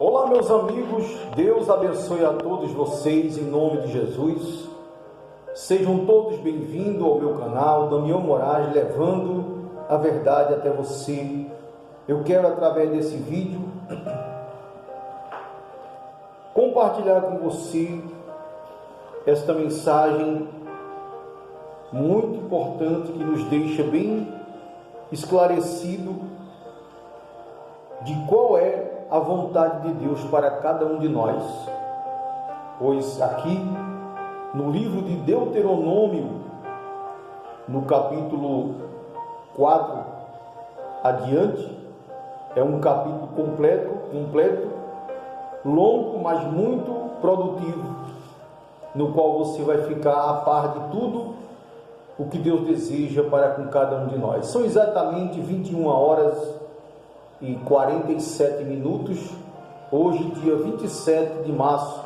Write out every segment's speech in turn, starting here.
Olá, meus amigos, Deus abençoe a todos vocês em nome de Jesus. Sejam todos bem-vindos ao meu canal, Damião Moraes, levando a verdade até você. Eu quero, através desse vídeo, compartilhar com você esta mensagem muito importante que nos deixa bem esclarecido de qual é a vontade de Deus para cada um de nós. Pois aqui no livro de Deuteronômio, no capítulo 4 adiante, é um capítulo completo, longo, mas muito produtivo, no qual você vai ficar a par de tudo o que Deus deseja para com cada um de nós. São exatamente 21 horas e 47 minutos, hoje dia 27 de março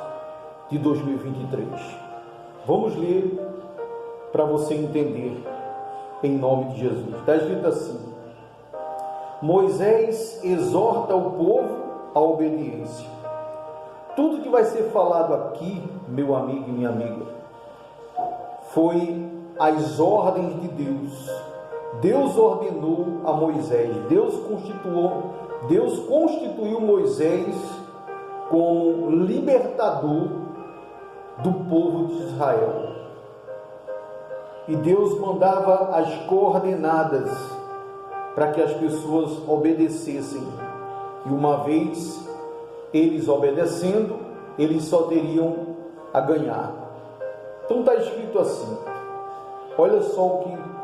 de 2023. Vamos ler para você entender, em nome de Jesus. Está escrito assim: Moisés exorta o povo à obediência. Tudo que vai ser falado aqui, meu amigo e minha amiga, foi as ordens de Deus. Deus ordenou a Moisés, Deus constituiu Moisés como libertador do povo de Israel. E Deus mandava as coordenadas para que as pessoas obedecessem. E uma vez eles obedecendo, eles só teriam a ganhar. Então está escrito assim. Olha só o que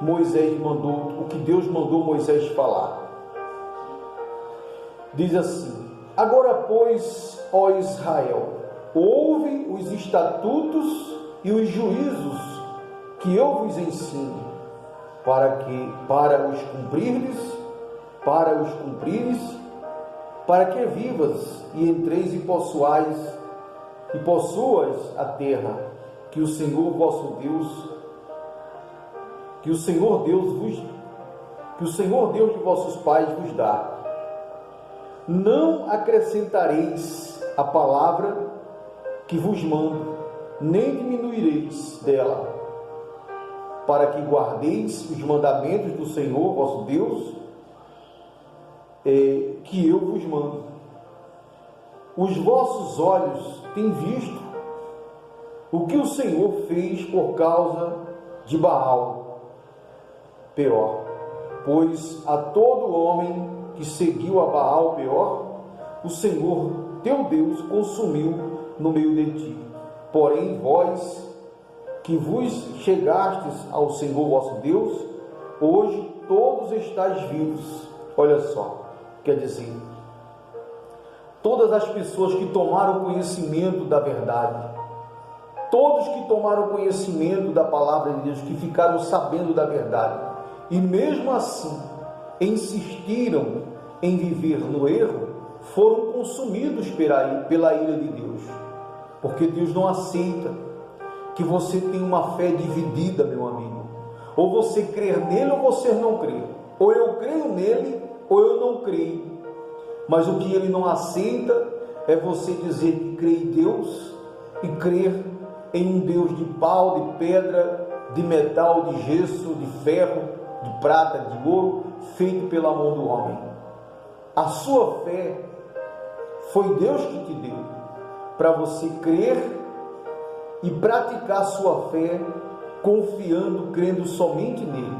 Moisés mandou, o que Deus mandou Moisés falar. Diz assim: Agora, pois, ó Israel, ouve os estatutos e os juízos que eu vos ensino, para os cumprires, para que vivas e entreis e possuas a terra que o Senhor vosso Deus, que o Senhor Deus de vossos pais vos dá. Não acrescentareis a palavra que vos mando, nem diminuireis dela, para que guardeis os mandamentos do Senhor vosso Deus, que eu vos mando. Os vossos olhos têm visto o que o Senhor fez por causa de Baal Peor, pois a todo homem que seguiu a Baal Peor, o Senhor teu Deus consumiu no meio de ti. Porém, vós que vos chegastes ao Senhor vosso Deus, hoje todos estáis vivos. Olha só, quer dizer, todas as pessoas que tomaram conhecimento da verdade, todos que tomaram conhecimento da palavra de Deus, que ficaram sabendo da verdade, e mesmo assim insistiram em viver no erro, foram consumidos pela ira de Deus. Porque Deus não aceita que você tenha uma fé dividida, meu amigo. Ou você crer nele ou você não crer. Ou eu creio nele ou eu não creio. Mas o que ele não aceita é você dizer que crê em Deus e crer em um Deus de pau, de pedra, de metal, de gesso, de ferro, de prata, de ouro, feito pela mão do homem. A sua fé foi Deus que te deu para você crer e praticar a sua fé confiando, crendo somente nele.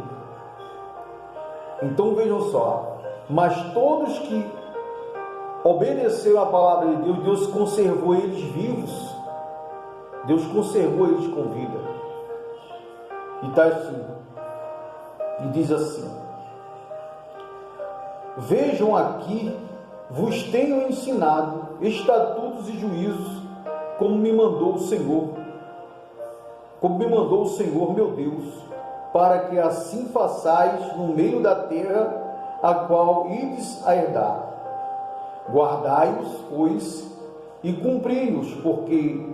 Então vejam só, mas todos que obedeceram a palavra de Deus, Deus conservou eles vivos, Deus conservou eles com vida. E está assim, e diz assim: Vejam aqui, vos tenho ensinado estatutos e juízos, como me mandou o Senhor meu Deus, para que assim façais no meio da terra a qual ides a herdar. Guardai-os, pois, e cumpri-os, porque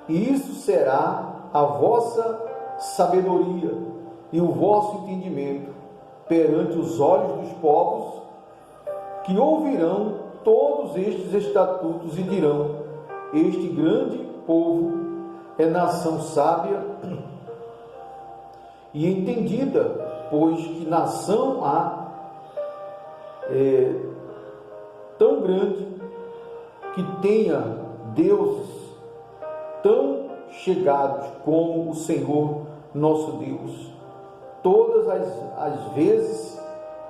isso será a vossa sabedoria e o vosso entendimento perante os olhos dos povos que ouvirão todos estes estatutos e dirão: este grande povo é nação sábia e entendida, pois que nação há tão grande que tenha deuses tão chegados como o Senhor nosso Deus, todas as vezes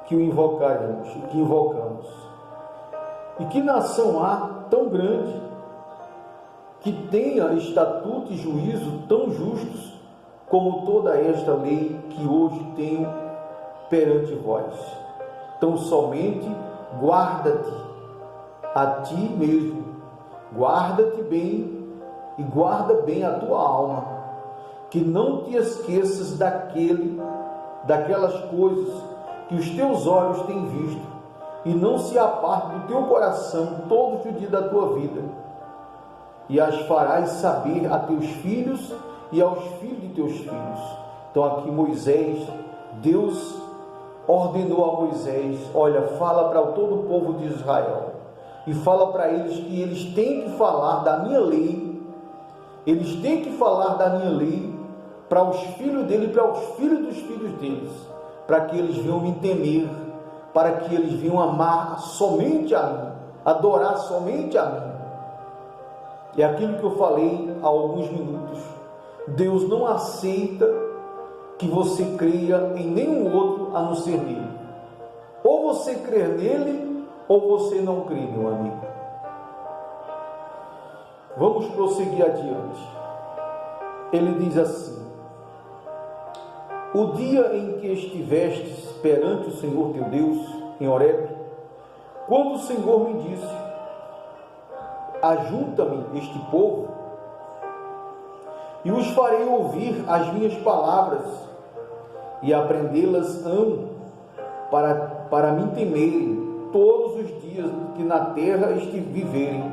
que o invocaremos, que invocamos. E que nação há tão grande que tenha estatuto e juízo tão justos como toda esta lei que hoje tenho perante vós? Tão somente guarda-te a ti mesmo, guarda-te bem e guarda bem a tua alma, que não te esqueças daquelas coisas que os teus olhos têm visto, e não se aparte do teu coração todos os dias da tua vida, e as farás saber a teus filhos e aos filhos de teus filhos. Então aqui Moisés, Deus ordenou a Moisés: olha, fala para todo o povo de Israel, e fala para eles que eles têm que falar da minha lei, eles têm que falar da minha lei para os filhos dele e para os filhos dos filhos deles, para que eles venham me temer, para que eles venham amar somente a mim, adorar somente a mim. É aquilo que eu falei há alguns minutos. Deus não aceita que você creia em nenhum outro a não ser nele. Ou você crer nele, ou você não crê, meu amigo. Vamos prosseguir adiante. Ele diz assim: o dia em que estivestes perante o Senhor teu Deus, em Horebe, quando o Senhor me disse: ajunta-me este povo, e os farei ouvir as minhas palavras, e aprendê-las-ão, para me temerem todos os dias que na terra viverem,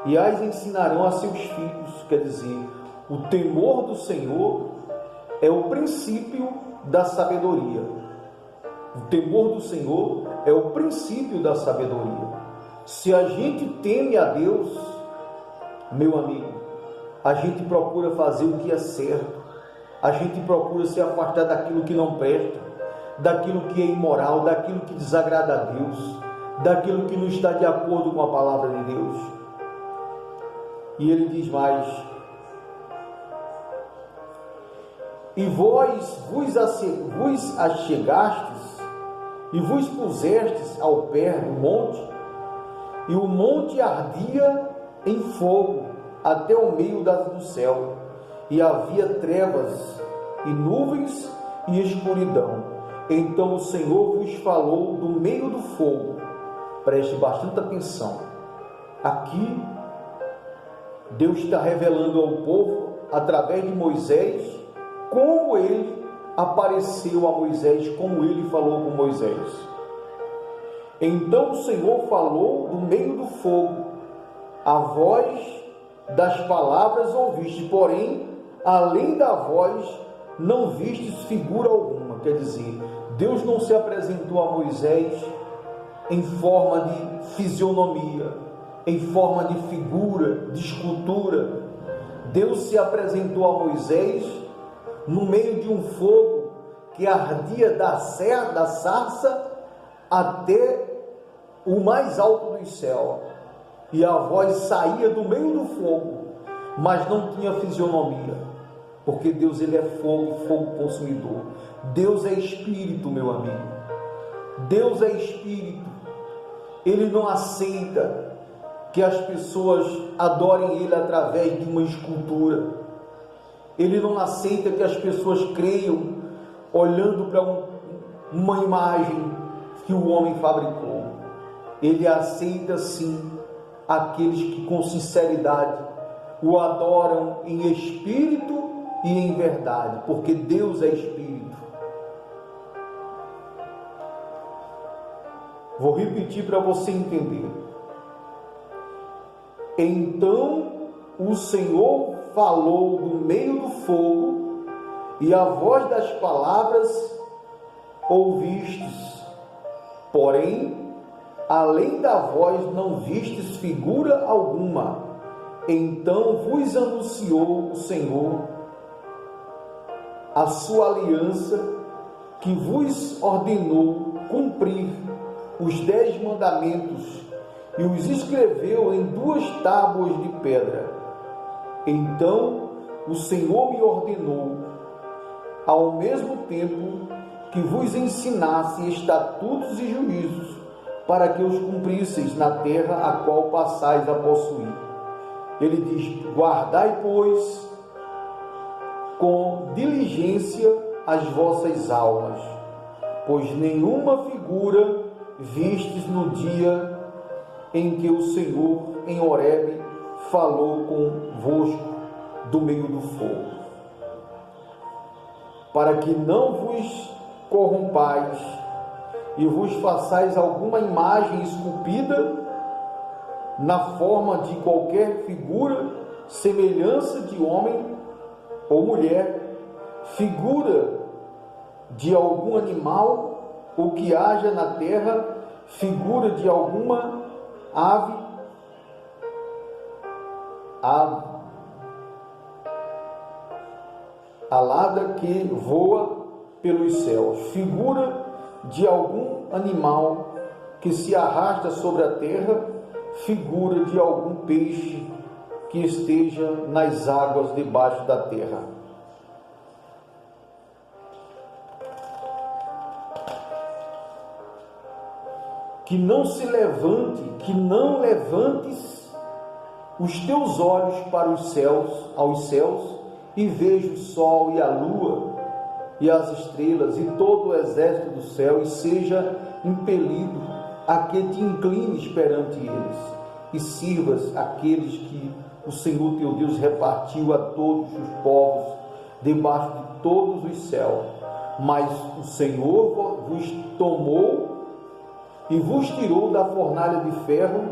e as ensinarão a seus filhos. Quer dizer, o temor do Senhor é o princípio da sabedoria. O temor do Senhor é o princípio da sabedoria. Se a gente teme a Deus, meu amigo, a gente procura fazer o que é certo, a gente procura se afastar daquilo que não presta, daquilo que é imoral, daquilo que desagrada a Deus, daquilo que não está de acordo com a palavra de Deus. E ele diz mais: e vós vos achegastes e vos pusestes ao pé do monte, e o monte ardia em fogo até o meio do céu, e havia trevas e nuvens e escuridão. Então o Senhor vos falou do meio do fogo. Preste bastante atenção. Aqui Deus está revelando ao povo, através de Moisés, como ele apareceu a Moisés, como ele falou com Moisés. Então o Senhor falou do meio do fogo, a voz das palavras ouviste, porém, além da voz, não vistes figura alguma. Quer dizer, Deus não se apresentou a Moisés em forma de fisionomia, em forma de figura, de escultura. Deus se apresentou a Moisés no meio de um fogo que ardia da sarça até o mais alto do céu, e a voz saía do meio do fogo, mas não tinha fisionomia, porque Deus, ele é fogo, fogo consumidor. Deus é espírito, meu amigo. Deus é espírito. Ele não aceita que as pessoas adorem ele através de uma escultura. Ele não aceita que as pessoas creiam olhando para uma imagem que o homem fabricou. Ele aceita sim aqueles que com sinceridade o adoram em espírito e em verdade, porque Deus é espírito. Vou repetir para você entender. Então o Senhor falou do meio do fogo, e a voz das palavras ouvistes, porém, além da voz não vistes figura alguma. Então vos anunciou o Senhor a sua aliança, que vos ordenou cumprir os 10 mandamentos e os escreveu em 2 tábuas de pedra. Então o Senhor me ordenou, ao mesmo tempo, que vos ensinasse estatutos e juízos, para que os cumprisseis na terra a qual passais a possuir. Ele diz: guardai, pois, com diligência as vossas almas, pois nenhuma figura vistes no dia em que o Senhor em Horebe falou convosco do meio do fogo, para que não vos corrompais e vos façais alguma imagem esculpida na forma de qualquer figura, semelhança de homem ou mulher, figura de algum animal, ou que haja na terra, figura de alguma ave alada que voa pelos céus, figura de algum animal que se arrasta sobre a terra, figura de algum peixe que esteja nas águas debaixo da terra. Que não se levante, que não levantes os teus olhos para os céus, aos céus, e veja o sol e a lua e as estrelas e todo o exército do céu, e seja impelido a que te inclines perante eles, e sirvas aqueles que o Senhor teu Deus repartiu a todos os povos debaixo de todos os céus. Mas o Senhor vos tomou e vos tirou da fornalha de ferro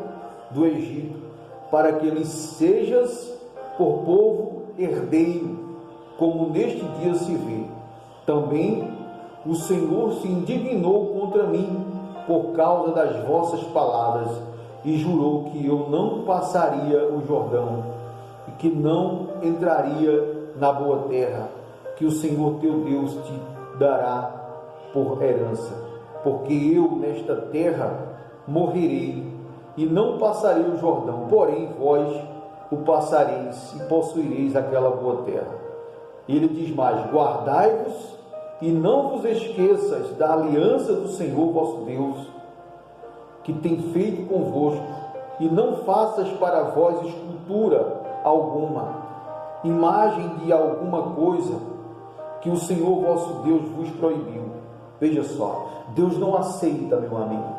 do Egito, para que lhes sejas por povo herdeiro, como neste dia se vê. Também o Senhor se indignou contra mim por causa das vossas palavras, e jurou que eu não passaria o Jordão, e que não entraria na boa terra, que o Senhor teu Deus te dará por herança. Porque eu nesta terra morrerei, e não passarei o Jordão, porém vós o passareis, e possuireis aquela boa terra. E ele diz mais: guardai-vos, e não vos esqueças da aliança do Senhor vosso Deus, que tem feito convosco, e não faças para vós escultura alguma, imagem de alguma coisa que o Senhor vosso Deus vos proibiu. Veja só, Deus não aceita, meu amigo.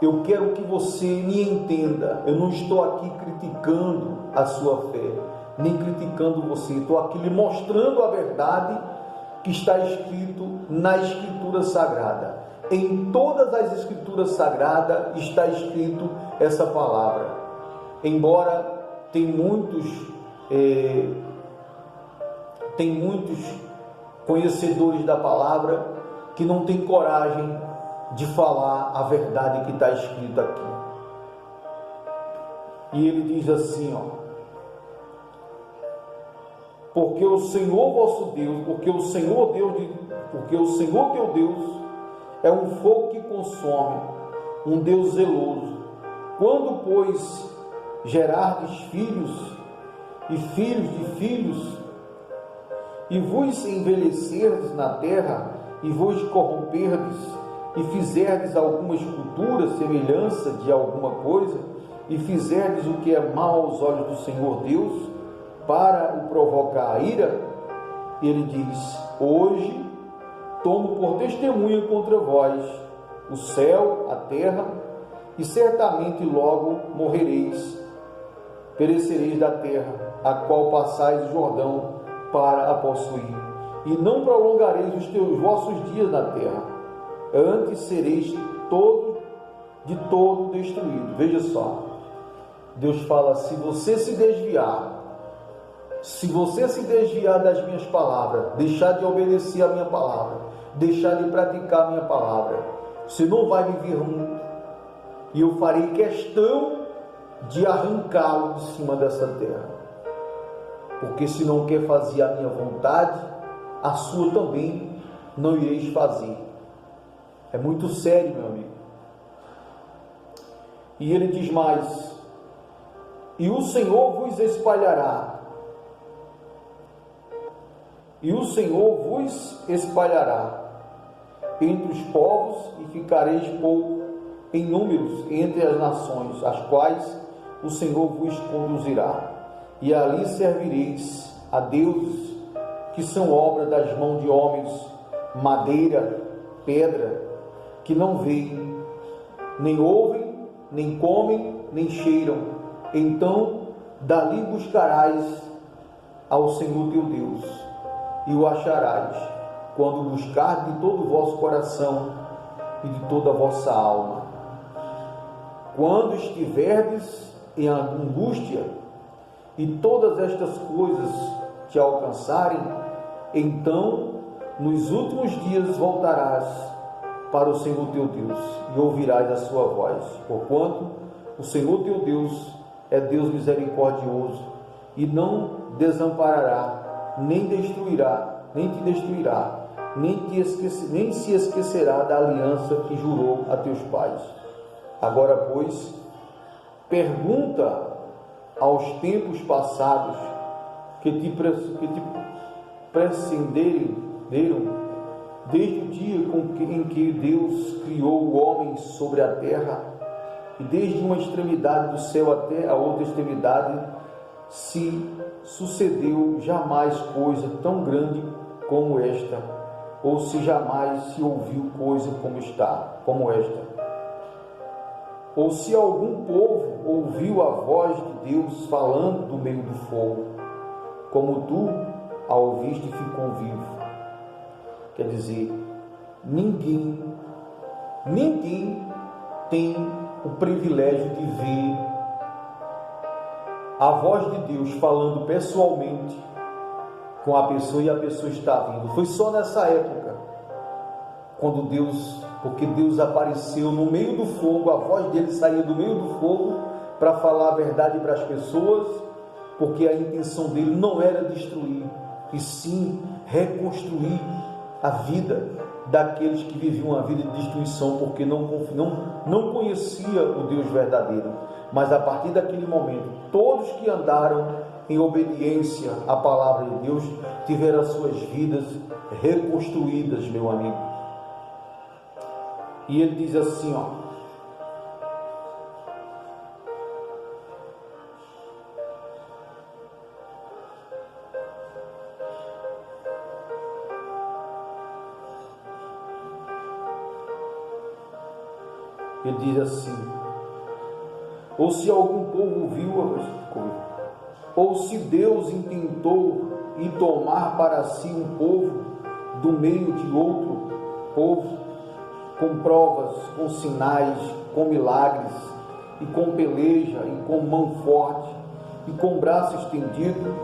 Eu quero que você me entenda. Eu não estou aqui criticando a sua fé, nem criticando você. Estou aqui lhe mostrando a verdade que está escrito na Escritura Sagrada. Em todas as Escrituras Sagradas está escrito essa palavra. Embora tem muitos conhecedores da palavra que não têm coragem de falar a verdade que está escrita aqui. E ele diz assim, porque o Senhor vosso Deus, porque o Senhor teu Deus é um fogo que consome, um Deus zeloso. Quando, pois, gerardes filhos e filhos de filhos, e vos envelhecerdes na terra, e vos corromperdes, e fizerdes alguma escultura, semelhança de alguma coisa, e fizerdes o que é mal aos olhos do Senhor Deus, para o provocar a ira, ele diz: hoje tomo por testemunha contra vós o céu, a terra, e certamente logo morrereis, perecereis da terra, a qual passais o Jordão para a possuir, e não prolongareis os vossos dias na terra, antes sereis de todo destruído. Veja só, Deus fala: se você se desviar das minhas palavras, deixar de obedecer a minha palavra, deixar de praticar a minha palavra, Você não vai me ver nunca, e eu farei questão de arrancá-lo de cima dessa terra. Porque se não quer fazer a minha vontade, a sua também não ireis fazer. É muito sério, meu amigo. E ele diz mais: e o Senhor vos espalhará. E o Senhor vos espalhará entre os povos, e ficareis pouco em números entre as nações, as quais o Senhor vos conduzirá. E ali servireis a deuses que são obra das mãos de homens, madeira, pedra, que não veem, nem ouvem, nem comem, nem cheiram. Então dali buscarás ao Senhor teu Deus, e o acharás, quando buscar de todo o vosso coração e de toda a vossa alma. Quando estiverdes em angústia e todas estas coisas te alcançarem, então nos últimos dias voltarás para o Senhor teu Deus e ouvirás a sua voz, porquanto o Senhor teu Deus é Deus misericordioso e não desamparará, nem te destruirá, nem se esquecerá da aliança que jurou a teus pais. Agora, pois, pergunta aos tempos passados que te precederam, desde o dia em que Deus criou o homem sobre a terra, e desde uma extremidade do céu até a outra extremidade, se sucedeu jamais coisa tão grande como esta, ou se jamais se ouviu coisa como esta. Ou se algum povo ouviu a voz de Deus falando do meio do fogo, como tu a ouviste e ficou vivo. Quer dizer, ninguém tem o privilégio de ver a voz de Deus falando pessoalmente com a pessoa e a pessoa está vindo. Foi só nessa época, porque Deus apareceu no meio do fogo, a voz dele saía do meio do fogo para falar a verdade para as pessoas, porque a intenção dele não era destruir, e sim reconstruir a vida daqueles que viviam uma vida de destruição, porque não conhecia o Deus verdadeiro. Mas a partir daquele momento, todos que andaram em obediência à palavra de Deus tiveram as suas vidas reconstruídas, meu amigo. E ele diz assim, ele diz assim: ou se algum povo viu, ou se Deus intentou em tomar para si um povo do meio de outro povo, com provas, com sinais, com milagres, e com peleja, e com mão forte, e com braço estendido,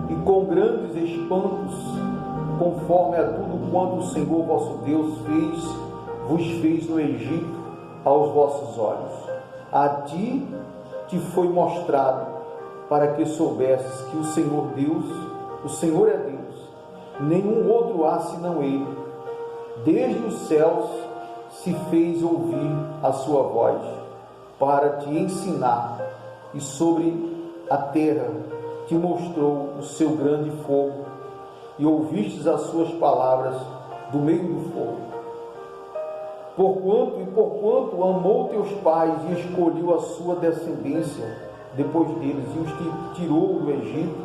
e com grandes espantos, conforme a tudo quanto o Senhor vosso Deus vos fez no Egito aos vossos olhos. A ti te foi mostrado, para que soubesses que o Senhor Deus, o Senhor é Deus, nenhum outro há senão Ele. Desde os céus se fez ouvir a sua voz, para te ensinar, e sobre a terra te mostrou o seu grande fogo, e ouvistes as suas palavras do meio do fogo. Porquanto amou teus pais e escolheu a sua descendência depois deles, e os tirou do Egito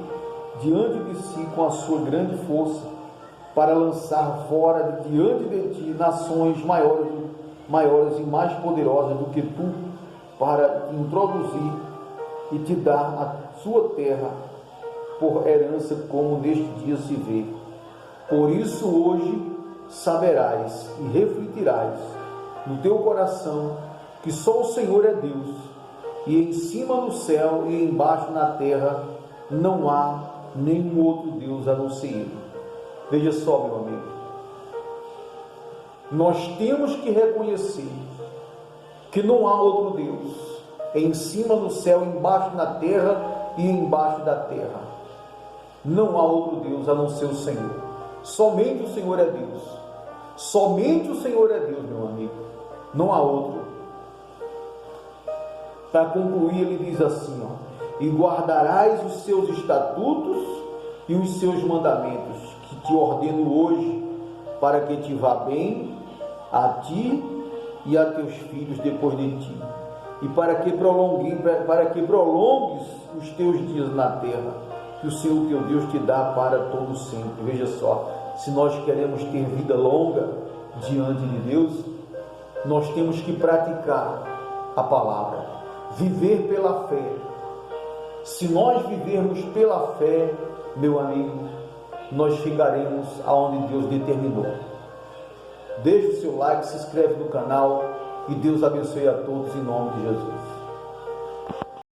diante de si com a sua grande força, para lançar fora diante de ti nações maiores e mais poderosas do que tu, para te introduzir e te dar a sua terra por herança, como neste dia se vê. Por isso hoje saberás e refletirás no teu coração que só o Senhor é Deus, e em cima no céu e embaixo na terra não há nenhum outro Deus a não ser Ele. Veja só, meu amigo, Nós temos que reconhecer que não há outro Deus, em cima no céu, embaixo na terra e embaixo da terra. Não há outro Deus a não ser o Senhor. Somente o Senhor é Deus. Somente o Senhor é Deus, meu amigo. Não há outro. Para concluir, ele diz assim, e guardarás os seus estatutos e os seus mandamentos, que te ordeno hoje, para que te vá bem a ti e a teus filhos depois de ti, e para que prolongues os teus dias na terra, que o Senhor teu Deus te dá para todo sempre. Veja só, se nós queremos ter vida longa diante de Deus, nós temos que praticar a palavra, viver pela fé. Se nós vivermos pela fé, meu amigo, nós chegaremos aonde Deus determinou. Deixe o seu like, se inscreve no canal e Deus abençoe a todos em nome de Jesus.